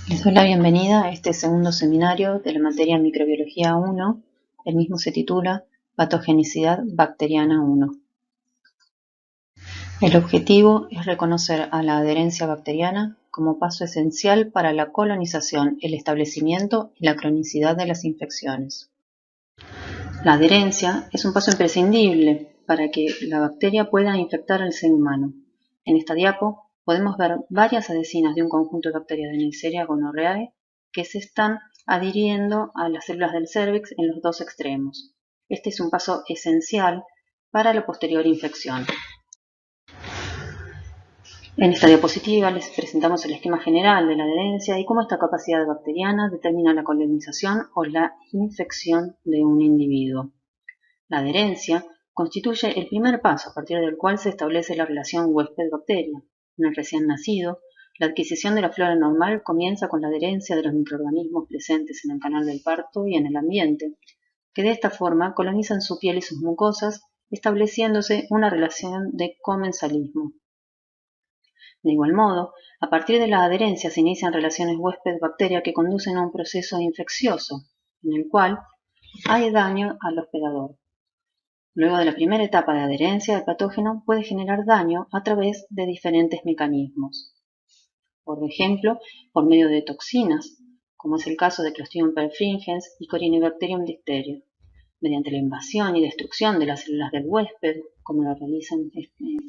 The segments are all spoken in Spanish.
Les doy la bienvenida a este segundo seminario de la materia Microbiología 1. El mismo se titula Patogenicidad bacteriana 1. El objetivo es reconocer a la adherencia bacteriana como paso esencial para la colonización, el establecimiento y la cronicidad de las infecciones. La adherencia es un paso imprescindible para que la bacteria pueda infectar al ser humano. En esta diapo podemos ver varias adhesinas de un conjunto de bacterias de Neisseria gonorrhoeae que se están adhiriendo a las células del cérvix en los dos extremos. Este es un paso esencial para la posterior infección. En esta diapositiva les presentamos el esquema general de la adherencia y cómo esta capacidad bacteriana determina la colonización o la infección de un individuo. La adherencia constituye el primer paso a partir del cual se establece la relación huésped-bacteria. En el recién nacido, la adquisición de la flora normal comienza con la adherencia de los microorganismos presentes en el canal del parto y en el ambiente, que de esta forma colonizan su piel y sus mucosas, estableciéndose una relación de comensalismo. De igual modo, a partir de la adherencia se inician relaciones huésped-bacteria que conducen a un proceso infeccioso, en el cual hay daño al hospedador. Luego de la primera etapa de adherencia, el patógeno puede generar daño a través de diferentes mecanismos. Por ejemplo, por medio de toxinas, como es el caso de Clostridium perfringens y Corynebacterium diphtheria, mediante la invasión y destrucción de las células del huésped, como lo realizan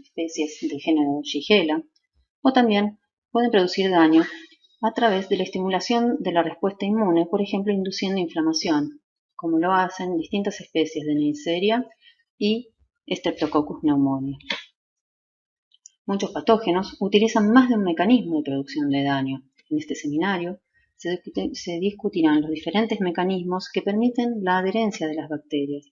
especies del género Shigella, o también pueden producir daño a través de la estimulación de la respuesta inmune, por ejemplo, induciendo inflamación, como lo hacen distintas especies de Neisseria y Streptococcus pneumoniae. Muchos patógenos utilizan más de un mecanismo de producción de daño. En este seminario se discutirán los diferentes mecanismos que permiten la adherencia de las bacterias.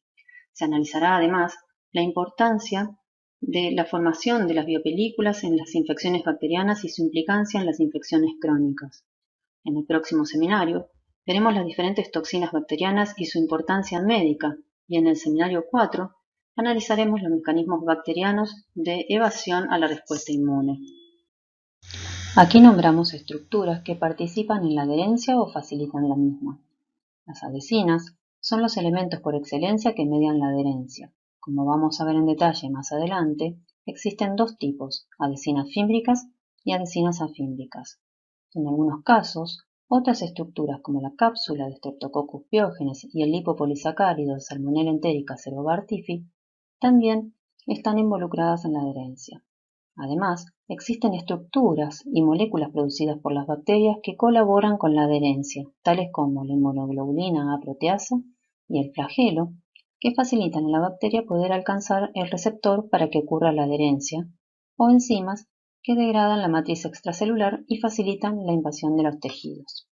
Se analizará además la importancia de la formación de las biopelículas en las infecciones bacterianas y su implicancia en las infecciones crónicas. En el próximo seminario veremos las diferentes toxinas bacterianas y su importancia médica, y en el seminario 4 analizaremos los mecanismos bacterianos de evasión a la respuesta inmune. Aquí nombramos estructuras que participan en la adherencia o facilitan la misma. Las adhesinas son los elementos por excelencia que median la adherencia. Como vamos a ver en detalle más adelante, existen dos tipos, adhesinas fímbricas y adhesinas afímbricas. En algunos casos, otras estructuras como la cápsula de Streptococcus pyogenes y el lipopolisacárido de Salmonella enterica Cerobar typhi también están involucradas en la adherencia. Además, existen estructuras y moléculas producidas por las bacterias que colaboran con la adherencia, tales como la inmunoglobulina A proteasa y el flagelo, que facilitan a la bacteria poder alcanzar el receptor para que ocurra la adherencia, o enzimas que degradan la matriz extracelular y facilitan la invasión de los tejidos.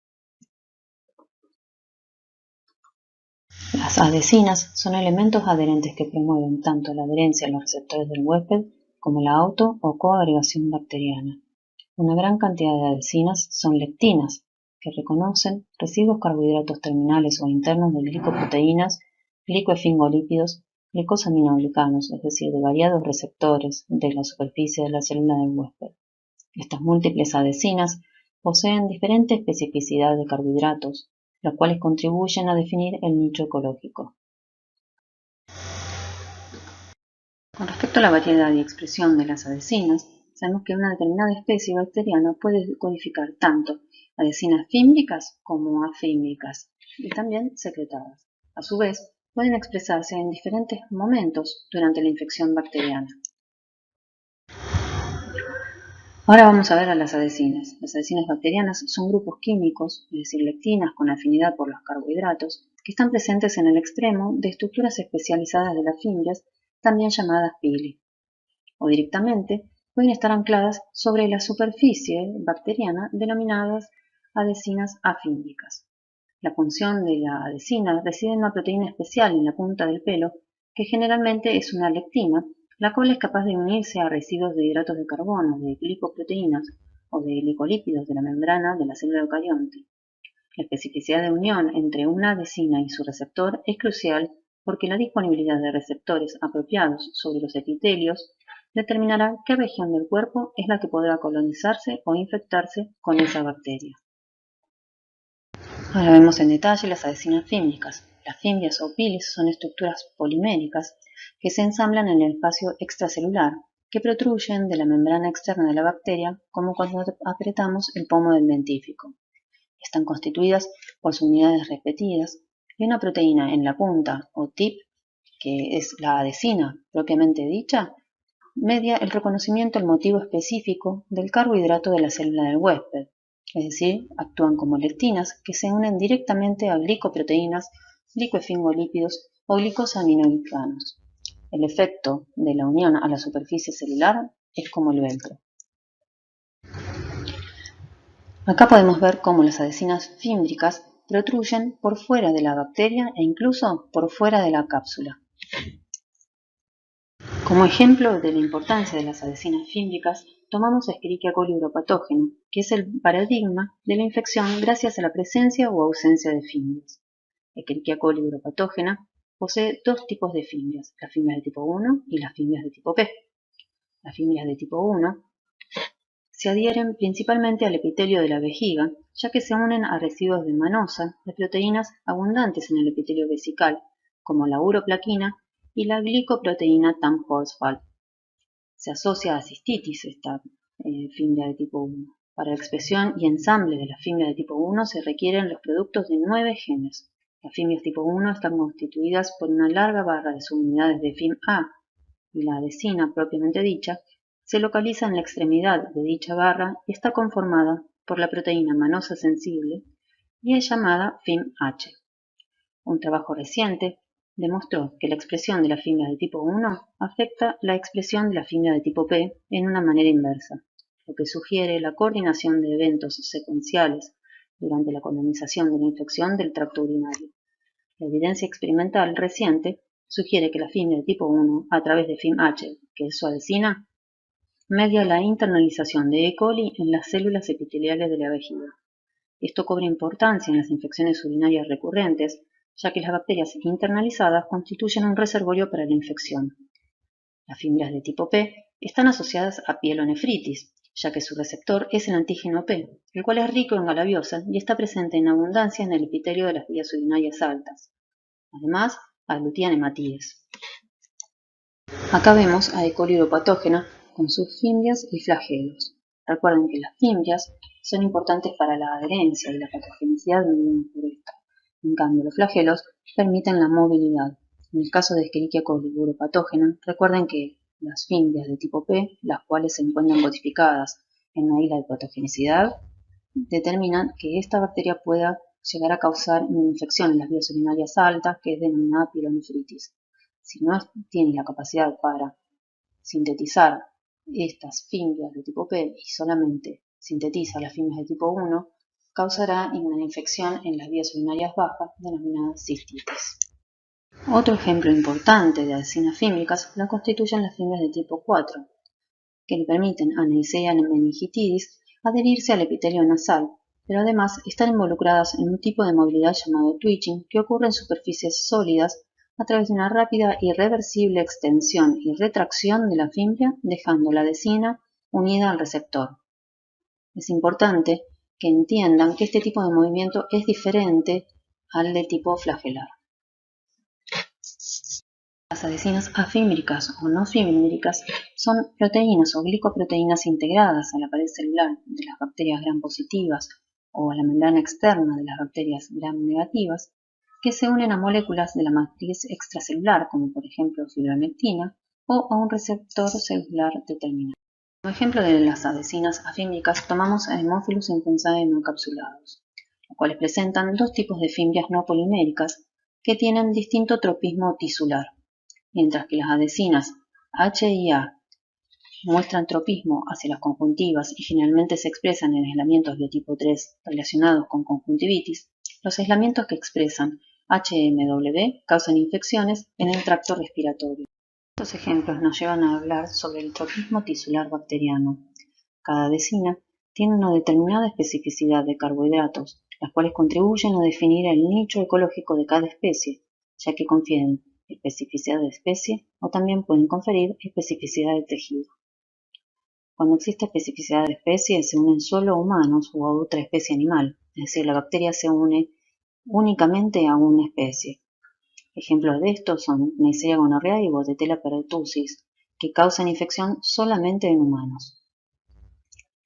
Las adhesinas son elementos adherentes que promueven tanto la adherencia a los receptores del huésped como la auto o coagregación bacteriana. Una gran cantidad de adhesinas son lectinas, que reconocen residuos carbohidratos terminales o internos de glicoproteínas, glicoesfingolípidos, glicosaminoglicanos, es decir, de variados receptores de la superficie de la célula del huésped. Estas múltiples adhesinas poseen diferente especificidad de carbohidratos, los cuales contribuyen a definir el nicho ecológico. Con respecto a la variedad y expresión de las adhesinas, sabemos que una determinada especie bacteriana puede codificar tanto adhesinas fímbricas como afímbricas y también secretadas. A su vez, pueden expresarse en diferentes momentos durante la infección bacteriana. Ahora vamos a ver a las adhesinas. Las adhesinas bacterianas son grupos químicos, es decir, lectinas con afinidad por los carbohidratos, que están presentes en el extremo de estructuras especializadas de las fimbrias, también llamadas pili, o directamente pueden estar ancladas sobre la superficie bacteriana denominadas adhesinas afímbricas. La función de la adhesina reside en una proteína especial en la punta del pelo, que generalmente es una lectina, la cual es capaz de unirse a residuos de hidratos de carbono, de glicoproteínas o de glicolípidos de la membrana de la célula eucarionte. La especificidad de unión entre una adhesina y su receptor es crucial porque la disponibilidad de receptores apropiados sobre los epitelios determinará qué región del cuerpo es la que podrá colonizarse o infectarse con esa bacteria. Ahora vemos en detalle las adhesinas fímbricas. Las fimbrias o pilis son estructuras poliméricas que se ensamblan en el espacio extracelular, que protruyen de la membrana externa de la bacteria, como cuando apretamos el pomo del dentífrico. Están constituidas por subunidades repetidas y una proteína en la punta o tip, que es la adhesina propiamente dicha, media el reconocimiento al motivo específico del carbohidrato de la célula del huésped, es decir, actúan como lectinas que se unen directamente a glicoproteínas, glicoesfingolípidos o glicosaminoglicanos. El efecto de la unión a la superficie celular es como el velcro. Acá podemos ver cómo las adhesinas fímbricas protruyen por fuera de la bacteria e incluso por fuera de la cápsula. Como ejemplo de la importancia de las adhesinas fímbricas, tomamos a Escherichia coli uropatógena, que es el paradigma de la infección gracias a la presencia o ausencia de fimbrias. Escherichia coli uropatógena posee dos tipos de fimbrias, las fimbrias de tipo 1 y las fimbrias de tipo P. Las fimbrias de tipo 1 se adhieren principalmente al epitelio de la vejiga, ya que se unen a residuos de manosa de proteínas abundantes en el epitelio vesical, como la uroplaquina y la glicoproteína TAM-Horsfall. Se asocia a cistitis esta fimbria de tipo 1. Para la expresión y ensamble de la fimbria de tipo 1 se requieren los productos de 9 genes. Las fimbrias tipo 1 están constituidas por una larga barra de subunidades de FIM-A y la adhesina propiamente dicha se localiza en la extremidad de dicha barra y está conformada por la proteína manosa sensible y es llamada FIM-H. Un trabajo reciente demostró que la expresión de la fibra de tipo 1 afecta la expresión de la fibra de tipo P en una manera inversa, lo que sugiere la coordinación de eventos secuenciales durante la colonización de la infección del tracto urinario. La evidencia experimental reciente sugiere que la fibra de tipo 1, a través de FIM-H, que es su adhesina, media la internalización de E. coli en las células epiteliales de la vejiga. Esto cobra importancia en las infecciones urinarias recurrentes, ya que las bacterias internalizadas constituyen un reservorio para la infección. Las fibras de tipo P están asociadas a pielonefritis, ya que su receptor es el antígeno P, el cual es rico en galaviosa y está presente en abundancia en el epitelio de las vías urinarias altas. Además, aglutina nematíes. Acá vemos a E. coli uropatógena con sus fimbrias y flagelos. Recuerden que las fimbrias son importantes para la adherencia y la patogenicidad por esta. En cambio, los flagelos permiten la movilidad. En el caso de Escherichia coli uropatógena, recuerden que las fimbrias de tipo P, las cuales se encuentran codificadas en la isla de patogenicidad, determinan que esta bacteria pueda llegar a causar una infección en las vías urinarias altas, que es denominada pielonefritis. Si no tiene la capacidad para sintetizar estas fimbrias de tipo P y solamente sintetiza las fimbrias de tipo 1, causará una infección en las vías urinarias bajas denominada cistitis. Otro ejemplo importante de adhesinas fímbricas la constituyen las fimbrias de tipo 4, que le permiten a Neisseria meningitidis adherirse al epitelio nasal, pero además están involucradas en un tipo de movilidad llamado twitching que ocurre en superficies sólidas a través de una rápida y reversible extensión y retracción de la fimbria, dejando la adhesina unida al receptor. Es importante que entiendan que este tipo de movimiento es diferente al de tipo flagelar. Las adhesinas afímbricas o no fímbricas son proteínas o glicoproteínas integradas a la pared celular de las bacterias gram positivas o a la membrana externa de las bacterias gram negativas que se unen a moléculas de la matriz extracelular, como por ejemplo fibronectina, o a un receptor celular determinado. Como ejemplo de las adhesinas afímbricas tomamos a Haemophilus influenzae no encapsulados, los cuales presentan dos tipos de fimbrias no poliméricas que tienen distinto tropismo tisular. Mientras que las adhesinas H y A muestran tropismo hacia las conjuntivas y generalmente se expresan en aislamientos de tipo 3 relacionados con conjuntivitis, los aislamientos que expresan HMW causan infecciones en el tracto respiratorio. Estos ejemplos nos llevan a hablar sobre el tropismo tisular bacteriano. Cada adhesina tiene una determinada especificidad de carbohidratos, las cuales contribuyen a definir el nicho ecológico de cada especie, ya que confieren especificidad de especie o también pueden conferir especificidad de tejido. Cuando existe especificidad de especie se unen solo humanos o a otra especie animal, es decir, la bacteria se une únicamente a una especie. Ejemplos de esto son Neisseria gonorrhoeae y Bordetella pertussis, que causan infección solamente en humanos.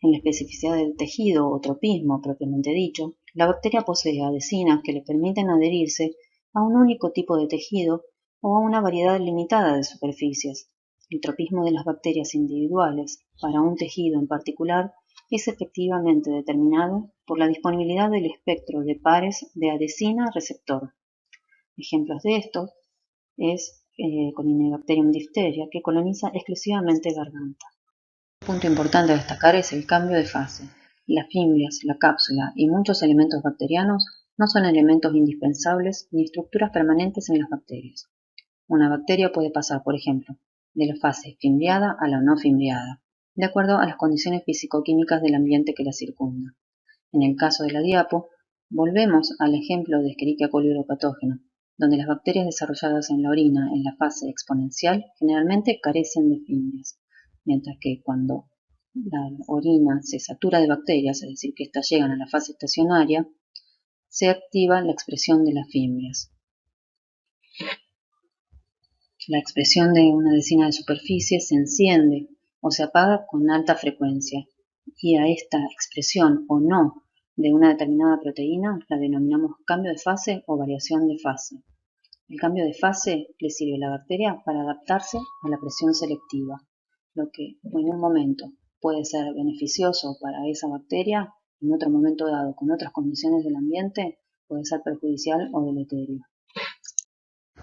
En la especificidad del tejido o tropismo propiamente dicho, la bacteria posee adhesinas que le permiten adherirse a un único tipo de tejido o a una variedad limitada de superficies. El tropismo de las bacterias individuales para un tejido en particular es efectivamente determinado por la disponibilidad del espectro de pares de adhesina-receptor. Ejemplos de esto es Corynebacterium diphtheria, que coloniza exclusivamente garganta. Un punto importante a destacar es el cambio de fase. Las fimbrias, la cápsula y muchos elementos bacterianos no son elementos indispensables ni estructuras permanentes en las bacterias. Una bacteria puede pasar, por ejemplo, de la fase fimbriada a la no fimbriada, de acuerdo a las condiciones físico-químicas del ambiente que la circunda. En el caso de la diapo, volvemos al ejemplo de Escherichia coli uropatógena, donde las bacterias desarrolladas en la orina en la fase exponencial generalmente carecen de fimbrias, mientras que cuando la orina se satura de bacterias, es decir, que éstas llegan a la fase estacionaria, se activa la expresión de las fimbrias. La expresión de una adhesina de superficie se enciende o se apaga con alta frecuencia, y a esta expresión o no de una determinada proteína la denominamos cambio de fase o variación de fase. El cambio de fase le sirve a la bacteria para adaptarse a la presión selectiva, lo que en un momento puede ser beneficioso para esa bacteria, en otro momento dado con otras condiciones del ambiente puede ser perjudicial o deleterio.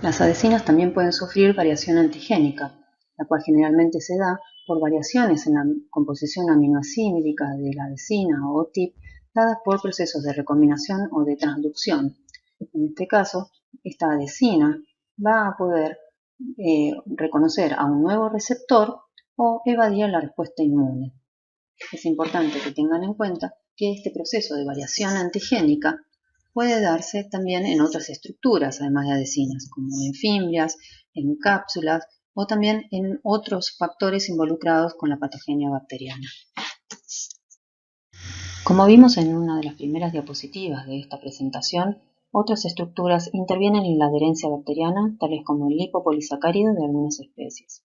Las adhesinas también pueden sufrir variación antigénica, la cual generalmente se da por variaciones en la composición aminoacídica de la adhesina o TIP dadas por procesos de recombinación o de transducción. En este caso, esta adhesina va a poder reconocer a un nuevo receptor o evadir la respuesta inmune. Es importante que tengan en cuenta que este proceso de variación antigénica puede darse también en otras estructuras, además de adhesinas, como en fimbrias, en cápsulas o también en otros factores involucrados con la patogenia bacteriana. Como vimos en una de las primeras diapositivas de esta presentación, otras estructuras intervienen en la adherencia bacteriana, tales como el lipopolisacárido de algunas especies.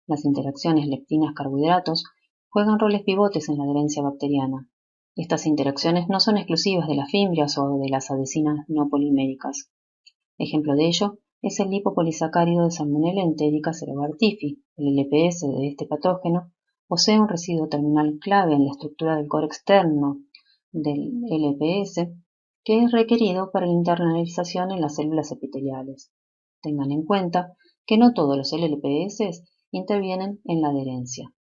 Las interacciones leptinas-carbohidratos juegan roles pivotes en la adherencia bacteriana. Estas interacciones no son exclusivas de las fimbrias o de las adhesinas no poliméricas. Ejemplo de ello es el lipopolisacárido de Salmonella enterica cerobartifi. El LPS de este patógeno posee un residuo terminal clave en la estructura del core externo del LPS que es requerido para la internalización en las células epiteliales. Tengan en cuenta que no todos los LPS intervienen en la adherencia.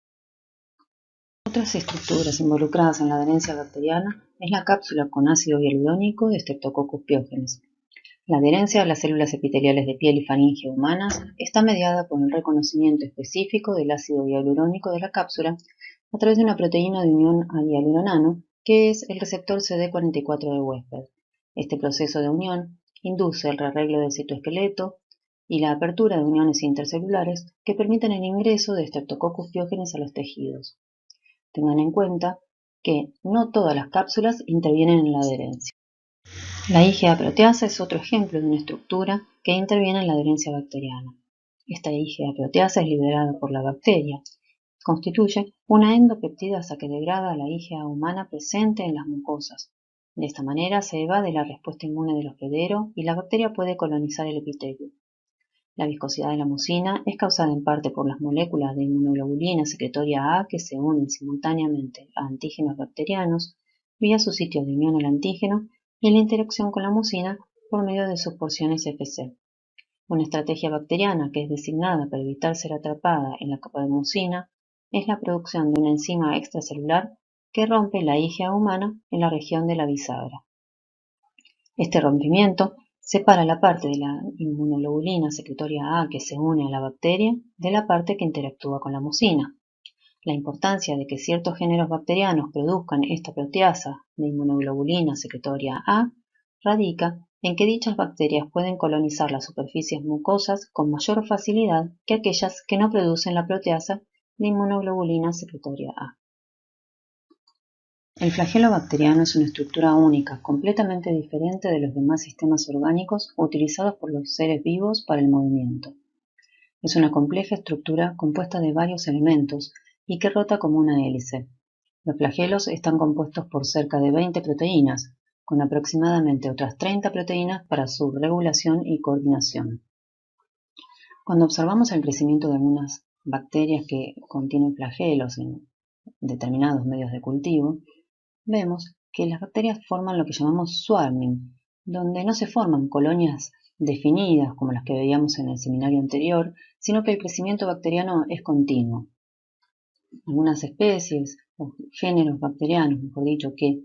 Otras estructuras involucradas en la adherencia bacteriana es la cápsula con ácido hialurónico de Streptococcus pyogenes. La adherencia a las células epiteliales de piel y faringe humanas está mediada por el reconocimiento específico del ácido hialurónico de la cápsula a través de una proteína de unión al hialuronano que es el receptor CD44 de Westphalia. Este proceso de unión induce el rearreglo del citoesqueleto y la apertura de uniones intercelulares que permiten el ingreso de Streptococcus pyogenes a los tejidos. Tengan en cuenta que no todas las cápsulas intervienen en la adherencia. La IgA proteasa es otro ejemplo de una estructura que interviene en la adherencia bacteriana. Esta IgA proteasa es liberada por la bacteria. Constituye una endopeptidasa que degrada a la IgA humana presente en las mucosas. De esta manera se evade la respuesta inmune del hospedero y la bacteria puede colonizar el epitelio. La viscosidad de la mucina es causada en parte por las moléculas de inmunoglobulina secretoria A que se unen simultáneamente a antígenos bacterianos vía su sitio de unión al antígeno y la interacción con la mucina por medio de sus porciones Fc. Una estrategia bacteriana que es designada para evitar ser atrapada en la capa de mucina es la producción de una enzima extracelular que rompe la IgA humana en la región de la bisagra. Este rompimiento separa la parte de la inmunoglobulina secretoria A que se une a la bacteria de la parte que interactúa con la mucina. La importancia de que ciertos géneros bacterianos produzcan esta proteasa de inmunoglobulina secretoria A radica en que dichas bacterias pueden colonizar las superficies mucosas con mayor facilidad que aquellas que no producen la proteasa de inmunoglobulina secretoria A. El flagelo bacteriano es una estructura única, completamente diferente de los demás sistemas orgánicos utilizados por los seres vivos para el movimiento. Es una compleja estructura compuesta de varios elementos y que rota como una hélice. Los flagelos están compuestos por cerca de 20 proteínas, con aproximadamente otras 30 proteínas para su regulación y coordinación. Cuando observamos el crecimiento de algunas bacterias que contienen flagelos en determinados medios de cultivo, vemos que las bacterias forman lo que llamamos swarming, donde no se forman colonias definidas como las que veíamos en el seminario anterior, sino que el crecimiento bacteriano es continuo. Algunas especies o géneros bacterianos, mejor dicho, que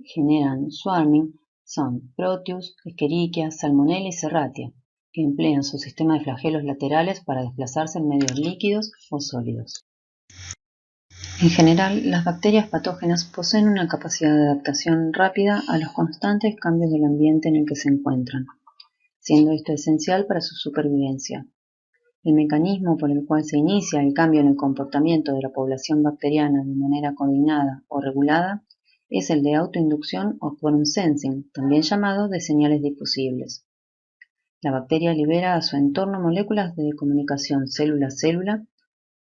generan swarming son Proteus, Escherichia, Salmonella y Serratia, que emplean su sistema de flagelos laterales para desplazarse en medios líquidos o sólidos. En general, las bacterias patógenas poseen una capacidad de adaptación rápida a los constantes cambios del ambiente en el que se encuentran, siendo esto esencial para su supervivencia. El mecanismo por el cual se inicia el cambio en el comportamiento de la población bacteriana de manera coordinada o regulada es el de autoinducción o quorum sensing, también llamado de señales difusibles. La bacteria libera a su entorno moléculas de comunicación célula-célula,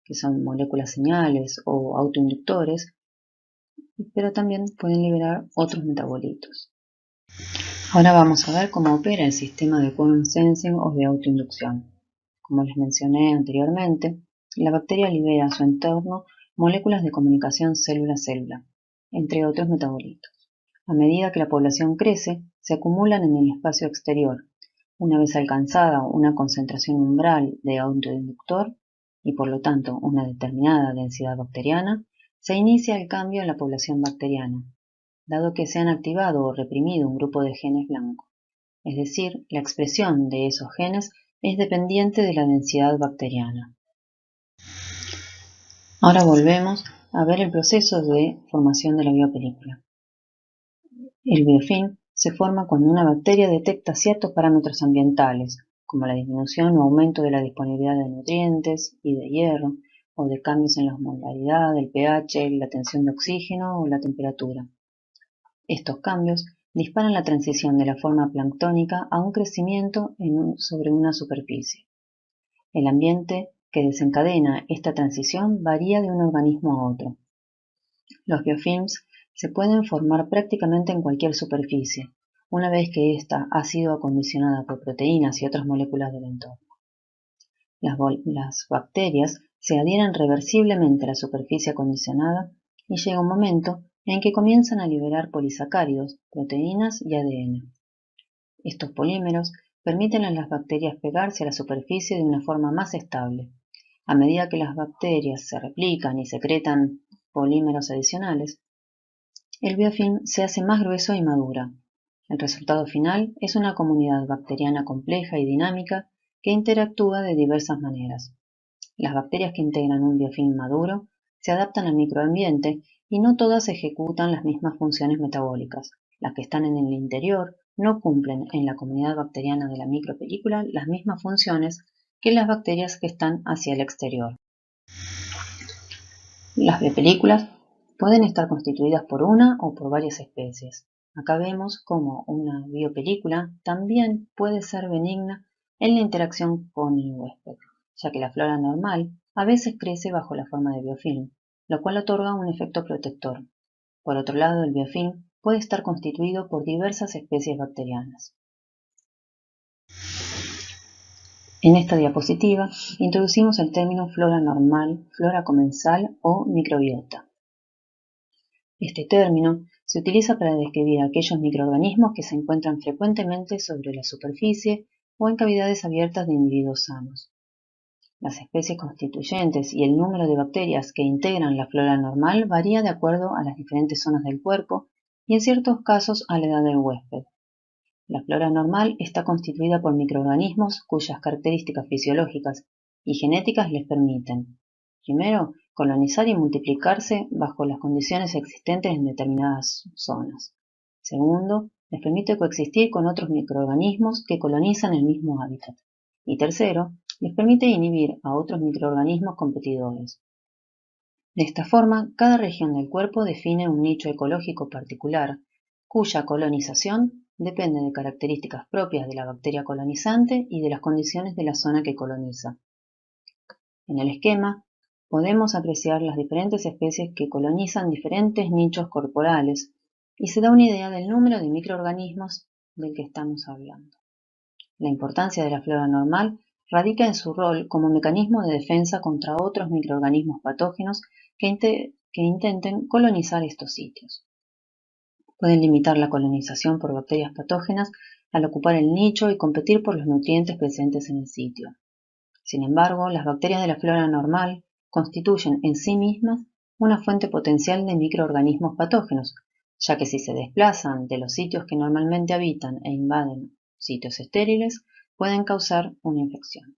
que son moléculas señales o autoinductores, pero también pueden liberar otros metabolitos. Ahora vamos a ver cómo opera el sistema de quorum sensing o de autoinducción. Como les mencioné anteriormente, la bacteria libera a su entorno moléculas de comunicación célula-célula, entre otros metabolitos. A medida que la población crece, se acumulan en el espacio exterior. Una vez alcanzada una concentración umbral de autoinductor y por lo tanto una determinada densidad bacteriana, se inicia el cambio en la población bacteriana, dado que se han activado o reprimido un grupo de genes blancos. Es decir, la expresión de esos genes es dependiente de la densidad bacteriana. Ahora volvemos a ver el proceso de formación de la biopelícula. El biofilm se forma cuando una bacteria detecta ciertos parámetros ambientales, como la disminución o aumento de la disponibilidad de nutrientes y de hierro, o de cambios en la osmolaridad, el pH, la tensión de oxígeno o la temperatura. Estos cambios disparan la transición de la forma planctónica a un crecimiento sobre una superficie. El ambiente que desencadena esta transición varía de un organismo a otro. Los biofilms se pueden formar prácticamente en cualquier superficie, una vez que ésta ha sido acondicionada por proteínas y otras moléculas del entorno. Las bacterias se adhieren reversiblemente a la superficie acondicionada y llega un momento en que comienzan a liberar polisacáridos, proteínas y ADN. Estos polímeros permiten a las bacterias pegarse a la superficie de una forma más estable. A medida que las bacterias se replican y secretan polímeros adicionales, el biofilm se hace más grueso y madura. El resultado final es una comunidad bacteriana compleja y dinámica que interactúa de diversas maneras. Las bacterias que integran un biofilm maduro se adaptan al microambiente y no todas ejecutan las mismas funciones metabólicas. Las que están en el interior no cumplen en la comunidad bacteriana de la micropelícula las mismas funciones que las bacterias que están hacia el exterior. Las biopelículas pueden estar constituidas por una o por varias especies. Acá vemos cómo una biopelícula también puede ser benigna en la interacción con el huésped, ya que la flora normal a veces crece bajo la forma de biofilm, lo cual otorga un efecto protector. Por otro lado, el biofilm puede estar constituido por diversas especies bacterianas. En esta diapositiva introducimos el término flora normal, flora comensal o microbiota. Este término se utiliza para describir aquellos microorganismos que se encuentran frecuentemente sobre la superficie o en cavidades abiertas de individuos sanos. Las especies constituyentes y el número de bacterias que integran la flora normal varía de acuerdo a las diferentes zonas del cuerpo y en ciertos casos a la edad del huésped. La flora normal está constituida por microorganismos cuyas características fisiológicas y genéticas les permiten, primero, colonizar y multiplicarse bajo las condiciones existentes en determinadas zonas. Segundo, les permite coexistir con otros microorganismos que colonizan el mismo hábitat. Y tercero, les permite inhibir a otros microorganismos competidores. De esta forma, cada región del cuerpo define un nicho ecológico particular, cuya colonización depende de características propias de la bacteria colonizante y de las condiciones de la zona que coloniza. En el esquema, podemos apreciar las diferentes especies que colonizan diferentes nichos corporales y se da una idea del número de microorganismos del que estamos hablando. La importancia de la flora normal radica en su rol como mecanismo de defensa contra otros microorganismos patógenos que intenten colonizar estos sitios. Pueden limitar la colonización por bacterias patógenas al ocupar el nicho y competir por los nutrientes presentes en el sitio. Sin embargo, las bacterias de la flora normal constituyen en sí mismas una fuente potencial de microorganismos patógenos, ya que si se desplazan de los sitios que normalmente habitan e invaden sitios estériles, pueden causar una infección.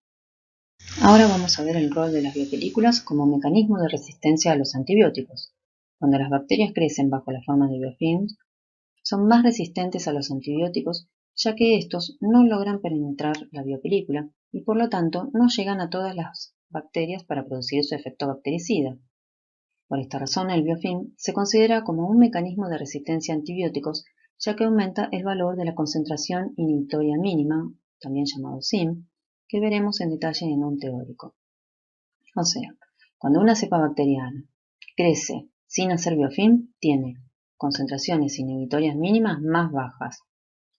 Ahora vamos a ver el rol de las biopelículas como mecanismo de resistencia a los antibióticos. Cuando las bacterias crecen bajo la forma de biofilms, son más resistentes a los antibióticos, ya que estos no logran penetrar la biopelícula y por lo tanto no llegan a todas las bacterias para producir su efecto bactericida. Por esta razón, el biofilm se considera como un mecanismo de resistencia a antibióticos, ya que aumenta el valor de la concentración inhibitoria mínima, también llamado SIM, que veremos en detalle en un teórico. O sea, cuando una cepa bacteriana crece sin hacer biofilm, tiene concentraciones inhibitorias mínimas más bajas,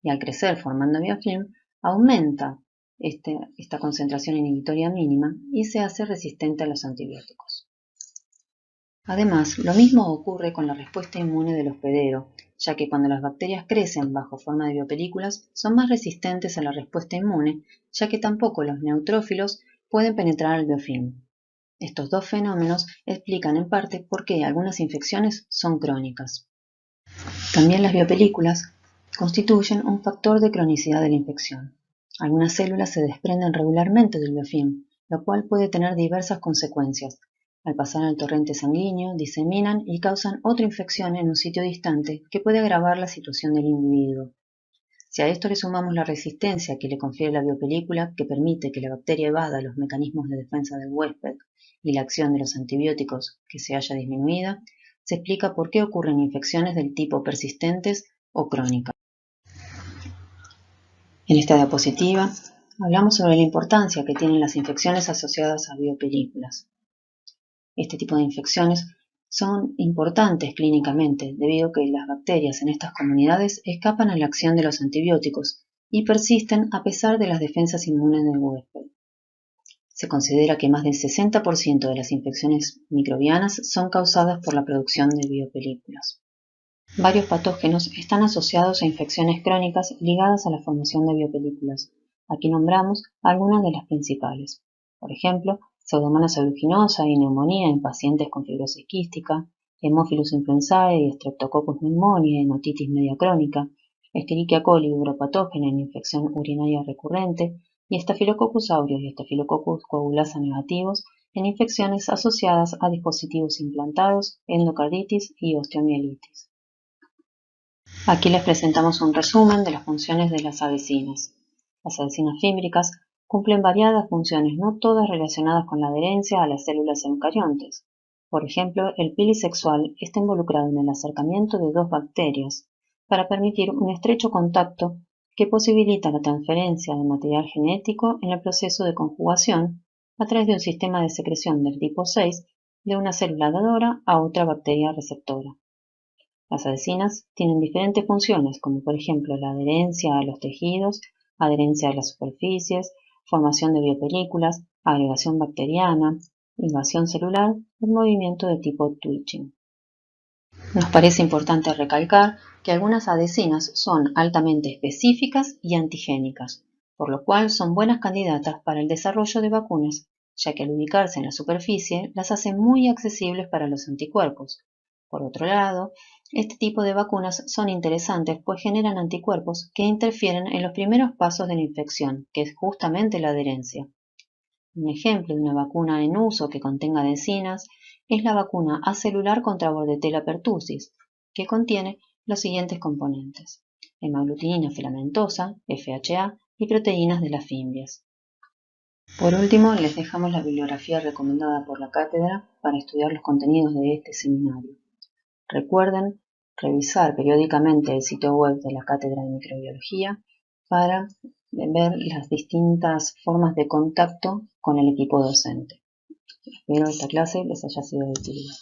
y al crecer formando biofilm, aumenta esta concentración inhibitoria mínima y se hace resistente a los antibióticos. Además, lo mismo ocurre con la respuesta inmune del hospedero, ya que cuando las bacterias crecen bajo forma de biopelículas, son más resistentes a la respuesta inmune, ya que tampoco los neutrófilos pueden penetrar al biofilm. Estos dos fenómenos explican en parte por qué algunas infecciones son crónicas. También las biopelículas constituyen un factor de cronicidad de la infección. Algunas células se desprenden regularmente del biofilm, lo cual puede tener diversas consecuencias. Al pasar al torrente sanguíneo, diseminan y causan otra infección en un sitio distante que puede agravar la situación del individuo. Si a esto le sumamos la resistencia que le confiere la biopelícula, que permite que la bacteria evada los mecanismos de defensa del huésped, y la acción de los antibióticos que se haya disminuida, se explica por qué ocurren infecciones del tipo persistentes o crónicas. En esta diapositiva hablamos sobre la importancia que tienen las infecciones asociadas a biopelículas. Este tipo de infecciones son importantes clínicamente debido a que las bacterias en estas comunidades escapan a la acción de los antibióticos y persisten a pesar de las defensas inmunes del huésped. Se considera que más del 60% de las infecciones microbianas son causadas por la producción de biopelículas. Varios patógenos están asociados a infecciones crónicas ligadas a la formación de biopelículas. Aquí nombramos algunas de las principales. Por ejemplo, Pseudomonas aeruginosa y neumonía en pacientes con fibrosis quística, Haemophilus influenzae y Streptococcus pneumoniae en otitis media crónica, Escherichia coli uropatógena en infección urinaria recurrente y Staphylococcus aureus y Staphylococcus coagulasa negativos en infecciones asociadas a dispositivos implantados, endocarditis y osteomielitis. Aquí les presentamos un resumen de las funciones de las adhesinas. Las adhesinas fímbricas cumplen variadas funciones, no todas relacionadas con la adherencia a las células eucariontes. Por ejemplo, el pili sexual está involucrado en el acercamiento de dos bacterias para permitir un estrecho contacto que posibilita la transferencia de material genético en el proceso de conjugación a través de un sistema de secreción del tipo 6 de una célula dadora a otra bacteria receptora. Las adhesinas tienen diferentes funciones, como por ejemplo la adherencia a los tejidos, adherencia a las superficies, formación de biopelículas, agregación bacteriana, invasión celular y movimiento de tipo twitching. Nos parece importante recalcar que algunas adhesinas son altamente específicas y antigénicas, por lo cual son buenas candidatas para el desarrollo de vacunas, ya que al ubicarse en la superficie las hace muy accesibles para los anticuerpos. Por otro lado, este tipo de vacunas son interesantes pues generan anticuerpos que interfieren en los primeros pasos de la infección, que es justamente la adherencia. Un ejemplo de una vacuna en uso que contenga adhesinas es la vacuna acelular contra Bordetella pertussis, que contiene los siguientes componentes: hemaglutinina filamentosa, FHA, y proteínas de las fimbrias. Por último, les dejamos la bibliografía recomendada por la cátedra para estudiar los contenidos de este seminario. Recuerden revisar periódicamente el sitio web de la Cátedra de Microbiología para ver las distintas formas de contacto con el equipo docente. Espero esta clase les haya sido de utilidad.